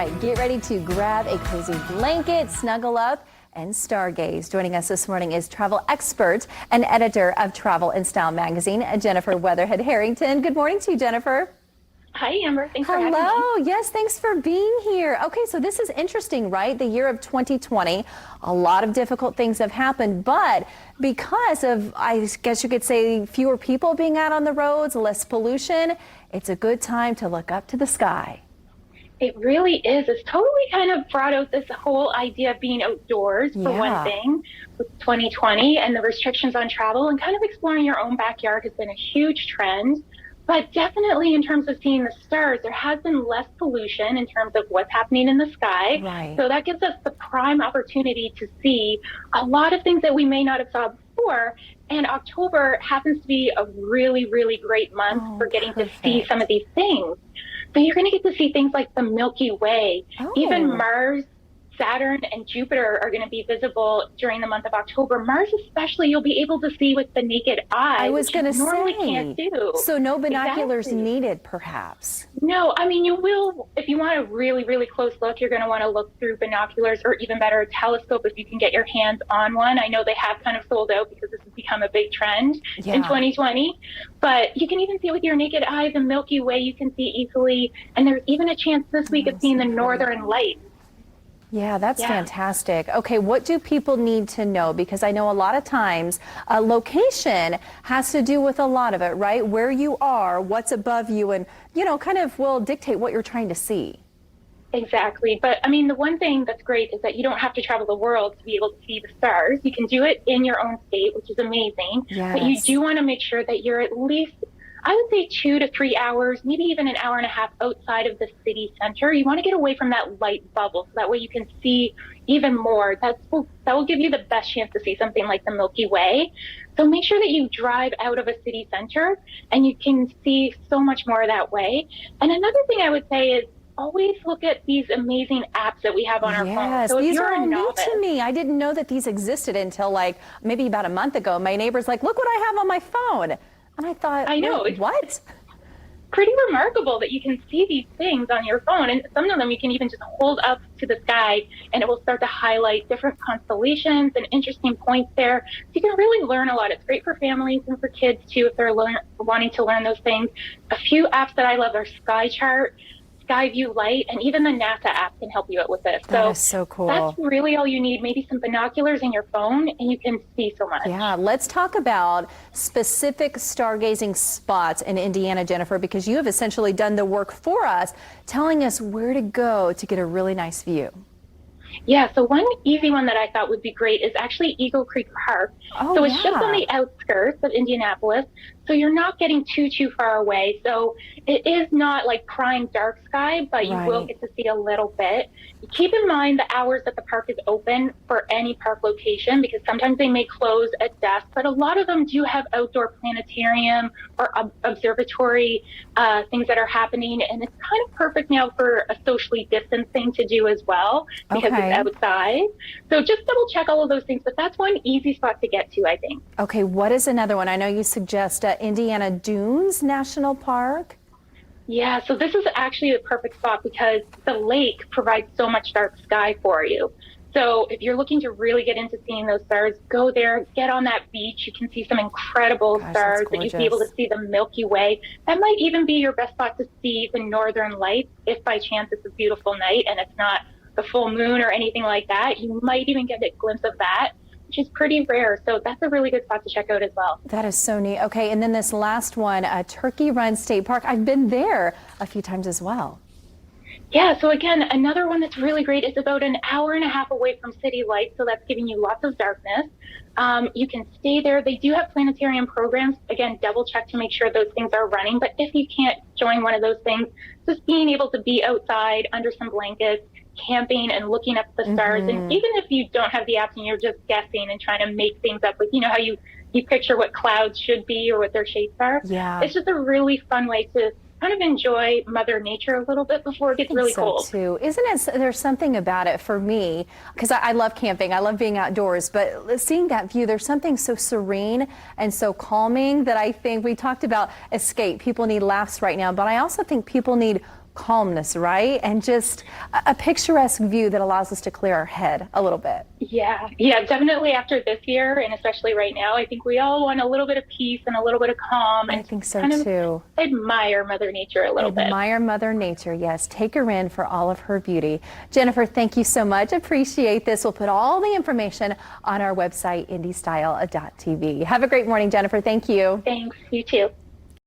right, get ready to grab a cozy blanket, snuggle up, and stargaze. Joining us this morning is travel expert and editor of Travel and Style magazine, Jennifer Weatherhead-Harrington. Good morning to you, Jennifer. Hi, Amber. Thanks for having me. Hello. Yes, thanks for being here. Okay, so this is interesting, right? The year of 2020, a lot of difficult things have happened, but because of, I guess you could say, fewer people being out on the roads, less pollution, it's a good time to look up to the sky. It really is. It's totally kind of brought out this whole idea of being outdoors, for one thing, with 2020 and the restrictions on travel, and kind of exploring your own backyard has been a huge trend. But definitely in terms of seeing the stars, there has been less pollution in terms of what's happening in the sky. Right. So that gives us the prime opportunity to see a lot of things that we may not have saw before. And October happens to be a really, really great month for getting to see some of these things. So you're going to get to see things like the Milky Way, even Mars, Saturn, and Jupiter are going to be visible during the month of October. Mars especially, you'll be able to see with the naked eye. I was going to say, normally can't do. So no binoculars needed, perhaps. No, I mean, you will, if you want a really, really close look, you're going to want to look through binoculars, or even better, a telescope if you can get your hands on one. I know they have kind of sold out because this has become a big trend in 2020, but you can even see with your naked eye the Milky Way you can see easily, and there's even a chance this week of seeing the Northern Lights. Yeah, that's fantastic. Okay, what do people need to know? Because I know a lot of times location has to do with a lot of it, right? Where you are, what's above you, and, you know, kind of will dictate what you're trying to see. Exactly. But I mean, the one thing that's great is that you don't have to travel the world to be able to see the stars. You can do it in your own state, which is amazing. Yes. But you do want to make sure that you're at least, I would say, 2 to 3 hours, maybe even an hour and a half outside of the city center. You want to get away from that light bubble, so that way you can see even more. That will give you the best chance to see something like the Milky Way. So make sure that you drive out of a city center, and you can see so much more that way. And another thing I would say is always look at these amazing apps that we have on our phone. So these are all new to me. I didn't know that these existed until like maybe about a month ago. My neighbor's like, look what I have on my phone. And I thought, I know, what? Pretty remarkable that you can see these things on your phone, and some of them you can even just hold up to the sky and it will start to highlight different constellations and interesting points there. So you can really learn a lot. It's great for families and for kids too if they're wanting to learn those things. A few apps that I love are SkyChart, Skyview Light, and even the NASA app can help you out with this. That is so cool. That's really all you need. Maybe some binoculars in your phone, and you can see so much. Yeah, let's talk about specific stargazing spots in Indiana, Jennifer, because you have essentially done the work for us, telling us where to go to get a really nice view. Yeah, so one easy one that I thought would be great is actually Eagle Creek Park. So it's just on the outskirts of Indianapolis, so you're not getting too far away. So it is not like prime dark sky, but you will get to see a little bit. Keep in mind the hours that the park is open for any park location, because sometimes they may close at dusk, but a lot of them do have outdoor planetarium or observatory things that are happening, and it's kind of perfect now for a socially distanced thing to do as well, because it's outside. So just double check all of those things, but that's one easy spot to get to, I think. Okay, what is another one? I know you suggest Indiana Dunes National Park. Yeah, so this is actually the perfect spot because the lake provides so much dark sky for you. So if you're looking to really get into seeing those stars, go there, get on that beach. You can see some incredible stars, that you'd be able to see the Milky Way. That might even be your best spot to see the Northern Lights if by chance it's a beautiful night and it's not the full moon or anything like that. You might even get a glimpse of that, which is pretty rare. So that's a really good spot to check out as well. That is so neat. Okay, and then this last one, Turkey Run State Park. I've been there a few times as well. Yeah, so again, another one that's really great is about an hour and a half away from city lights, so that's giving you lots of darkness. You can stay there. They do have planetarium programs. Again, double check to make sure those things are running, but if you can't join one of those things, just being able to be outside under some blankets, camping and looking up the stars, and even if you don't have the apps and you're just guessing and trying to make things up, like, you know how you picture what clouds should be or what their shapes are. It's just a really fun way to kind of enjoy Mother Nature a little bit before it gets really cold. Too. Isn't it? There's something about it for me, because I love camping. I love being outdoors, but seeing that view, there's something so serene and so calming that I think we talked about escape. People need laughs right now, but I also think people need calmness, right? And just a picturesque view that allows us to clear our head a little bit. Yeah, definitely after this year, and especially right now, I think we all want a little bit of peace and a little bit of calm, I and think so kind of too. admire Mother Nature a little bit. Admire Mother Nature, yes. Take her in for all of her beauty. Jennifer, thank you so much. Appreciate this. We'll put all the information on our website, indiestyle.tv. Have a great morning, Jennifer. Thank you. Thanks. You too.